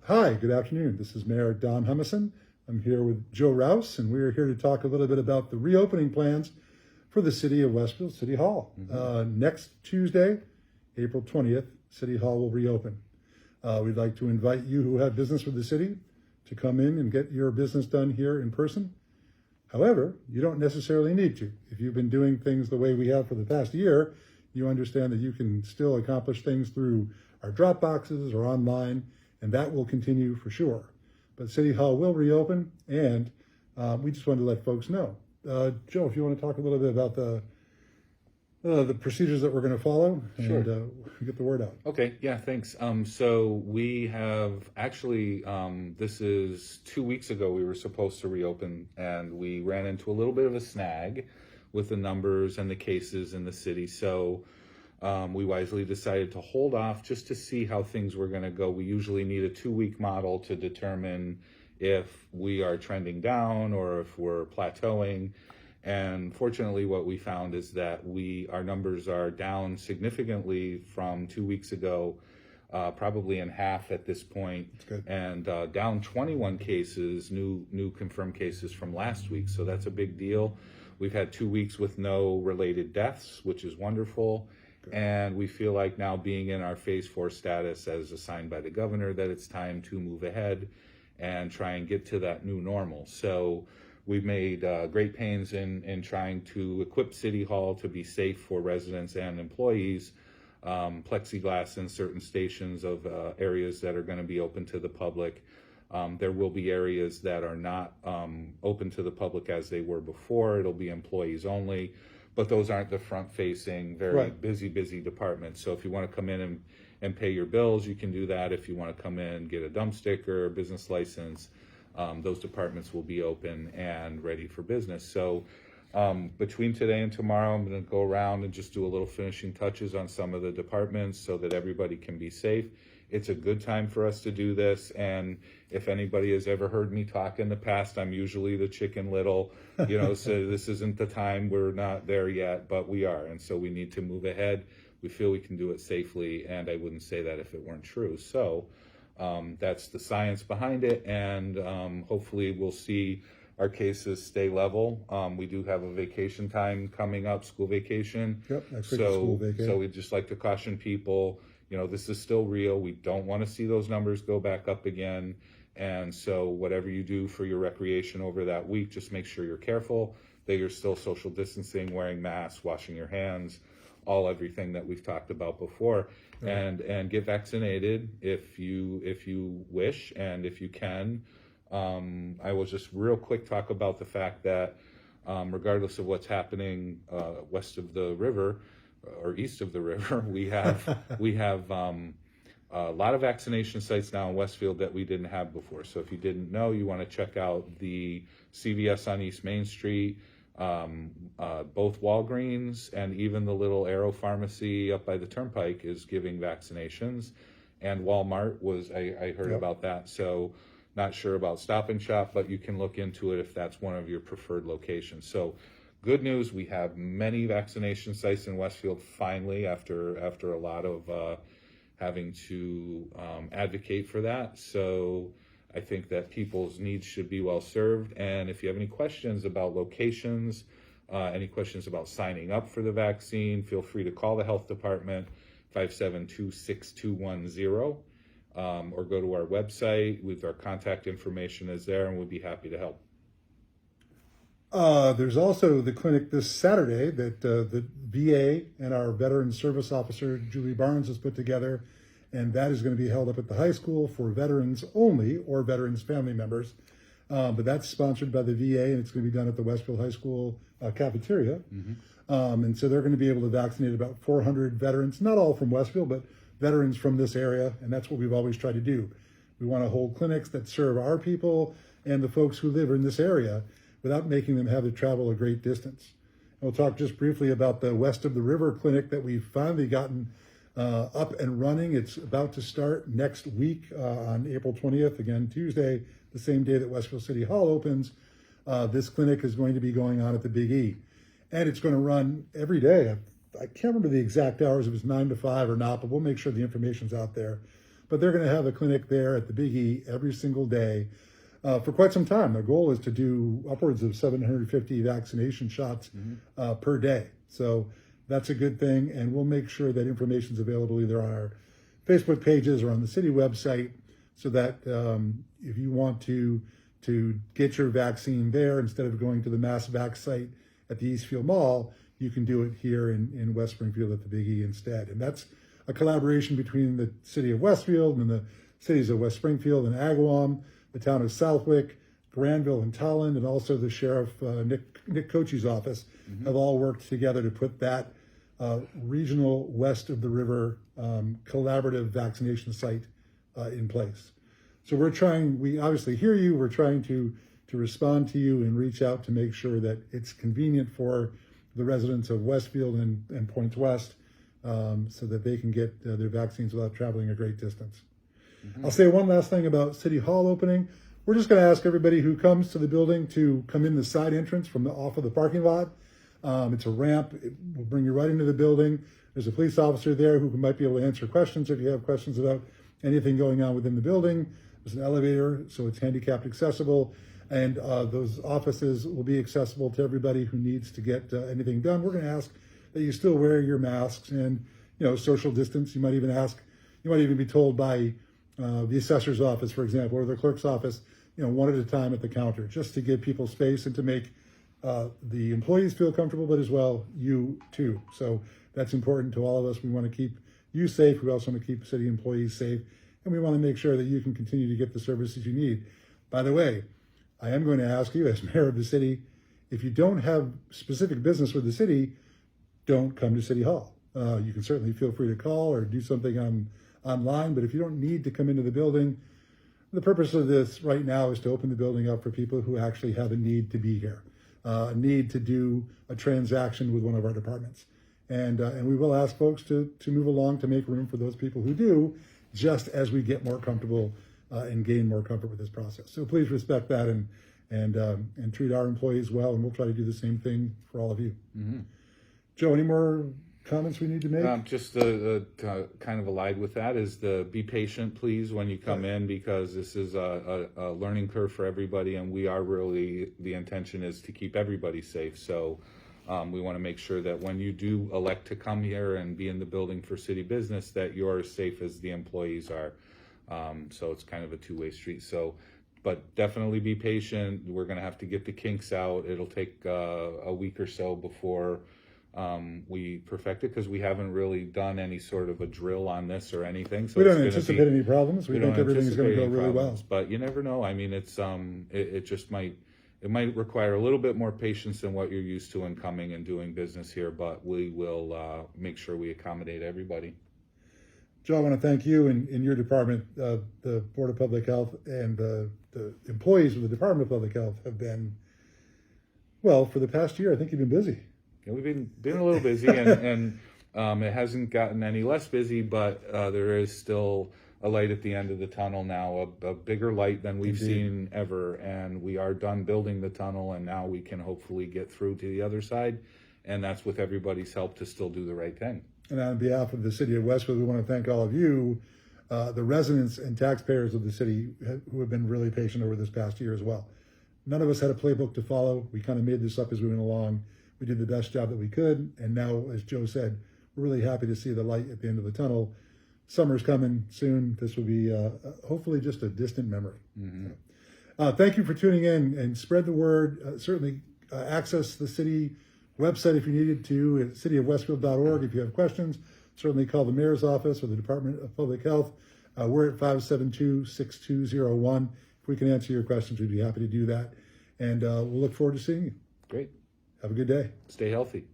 Hi, good afternoon. This is Mayor Don Humison. I'm here with Joe Rouse, and we are here to talk a little bit about the reopening plans for the City of Westfield City Hall. Next Tuesday, April 20th, City Hall will reopen. We'd like to invite you who have business with the city to come in and get your business done here in person. However, you don't necessarily need to. If you've been doing things the way we have for the past year, you understand that you can still accomplish things through our drop boxes or online, and that will continue for sure. But City Hall will reopen, and we just wanted to let folks know. Joe, if you want to talk a little bit about the procedures that we're going to follow and get the word out. Okay, yeah, thanks. So we have actually, this is 2 weeks ago, we were supposed to reopen, and we ran into a little bit of a snag with the numbers and the cases in the city. So we wisely decided to hold off just to see how things were going to go. We usually need a 2-week model to determine if we are trending down or if we're plateauing. And fortunately, what we found is that our numbers are down significantly from 2 weeks ago, probably in half at this point, and down 21 cases, new confirmed cases from last week. So that's a big deal. We've had 2 weeks with no related deaths, which is wonderful. And we feel like now, being in our phase 4 status as assigned by the governor, that it's time to move ahead and try and get to that new normal. So we've made great pains in trying to equip City Hall to be safe for residents and employees. Plexiglass in certain stations of areas that are going to be open to the public. There will be areas that are not open to the public as they were before. It'll be employees only. But those aren't the front-facing, very busy departments. So if you want to come in and pay your bills, you can do that. If you want to come in, get a dump sticker, business license, those departments will be open and ready for business. So between today and tomorrow, I'm going to go around and just do a little finishing touches on some of the departments so that everybody can be safe. It's a good time for us to do this, and if anybody has ever heard me talk in the past, I'm usually the Chicken Little, so this isn't the time. We're not there yet, but we are, and so we need to move ahead. We feel we can do it safely, and I wouldn't say that if it weren't true. So that's the science behind it, and hopefully we'll see our cases stay level. We do have a vacation time coming up, school vacation. School vacation. So we'd just like to caution people, this is still real. We don't want to see those numbers go back up again. And so whatever you do for your recreation over that week, just make sure you're careful, that you're still social distancing, wearing masks, washing your hands, everything that we've talked about before, and get vaccinated if you wish and if you can. I will just real quick talk about the fact that regardless of what's happening west of the river or east of the river, we have a lot of vaccination sites now in Westfield that we didn't have before. So if you didn't know, you want to check out the CVS on East Main Street, both Walgreens and even the little Arrow Pharmacy up by the Turnpike is giving vaccinations, and Walmart I heard about that. So not sure about Stop and Shop, but you can look into it if that's one of your preferred locations. So good news, we have many vaccination sites in Westfield finally, after a lot of having to advocate for that. So I think that people's needs should be well served. And if you have any questions about locations, any questions about signing up for the vaccine, feel free to call the health department, 572-6210, or go to our website with our contact information is there, and we'd be happy to help. There's also the clinic this Saturday that the VA and our Veteran Service Officer, Julie Barnes, has put together, and that is going to be held up at the high school for veterans only or veterans family members. But that's sponsored by the VA, and it's going to be done at the Westfield High School cafeteria. And so they're going to be able to vaccinate about 400 veterans, not all from Westfield, but veterans from this area, and that's what we've always tried to do. We want to hold clinics that serve our people and the folks who live in this area without making them have to travel a great distance. And we'll talk just briefly about the West of the River clinic that we've finally gotten up and running. It's about to start next week on April 20th, again Tuesday, the same day that Westfield City Hall opens. This clinic is going to be going on at the Big E, and it's going to run every day. I can't remember the exact hours, if it's 9 to 5 or not, but we'll make sure the information's out there. but they're going to have a clinic there at the Big E every single day for quite some time. Their goal is to do upwards of 750 vaccination shots per day. So that's a good thing, and we'll make sure that information is available either on our Facebook pages or on the city website, so that if you want to get your vaccine there instead of going to the MassVax site at the Eastfield Mall, you can do it here in West Springfield at the Big E instead. And that's a collaboration between the city of Westfield and the cities of West Springfield and Agawam, the town of Southwick, Granville and Tolland, and also the sheriff, Nick Cochie's office, have all worked together to put that regional west of the river collaborative vaccination site in place. So we obviously hear you. We're trying to respond to you and reach out to make sure that it's convenient for the residents of Westfield and Points West, so that they can get their vaccines without traveling a great distance. I'll say one last thing about City Hall opening. We're just going to ask everybody who comes to the building to come in the side entrance off of the parking lot. It's a ramp. It will bring you right into the building. There's a police officer there who might be able to answer questions if you have questions about anything going on within the building. There's an elevator, so it's handicapped accessible. And those offices will be accessible to everybody who needs to get anything done. We're going to ask that you still wear your masks and, social distance. You might even be told by the assessor's office, for example, or the clerk's office, one at a time at the counter, just to give people space and to make the employees feel comfortable, but as well, you too. So that's important to all of us. We want to keep you safe. We also want to keep city employees safe. And we want to make sure that you can continue to get the services you need. By the way, I am going to ask you as mayor of the city, if you don't have specific business with the city, don't come to City Hall. You can certainly feel free to call or do something online, but if you don't need to come into the building, the purpose of this right now is to open the building up for people who actually have a need to be here, a need to do a transaction with one of our departments. And we will ask folks to move along to make room for those people who do, just as we get more comfortable and gain more comfort with this process. So please respect that and treat our employees well, and we'll try to do the same thing for all of you. Joe, any more comments we need to make? Just kind of allied with that is be patient, please, when you come in, because this is a learning curve for everybody, and the intention is to keep everybody safe. So we want to make sure that when you do elect to come here and be in the building for city business, that you're as safe as the employees are. So it's kind of a two-way street. But definitely be patient. We're going to have to get the kinks out. It'll take a week or so before we perfect it, because we haven't really done any sort of a drill on this or anything. So we don't anticipate any problems. We think everything's going to go really well. But you never know. I mean, it just might require a little bit more patience than what you're used to in coming and doing business here. But we will make sure we accommodate everybody. Joe, I want to thank you and your department, the Board of Public Health, and the employees of the Department of Public Health have been, well, for the past year, I think you've been busy. Yeah, we've been a little busy, and it hasn't gotten any less busy, but there is still a light at the end of the tunnel now, a bigger light than we've seen ever, and we are done building the tunnel, and now we can hopefully get through to the other side, and that's with everybody's help to still do the right thing. And on behalf of the city of Westfield, we want to thank all of you, the residents and taxpayers of the city, who have been really patient over this past year as well. None of us had a playbook to follow. We kind of made this up as we went along. We did the best job that we could. And now, as Joe said, we're really happy to see the light at the end of the tunnel. Summer's coming soon. This will be hopefully just a distant memory. Thank you for tuning in, and spread the word. Certainly access the city website if you needed to at cityofwestfield.org. If you have questions, certainly call the mayor's office or the Department of Public Health. We're at 572-6201. If we can answer your questions, we'd be happy to do that. And we'll look forward to seeing you. Great. Have a good day. Stay healthy.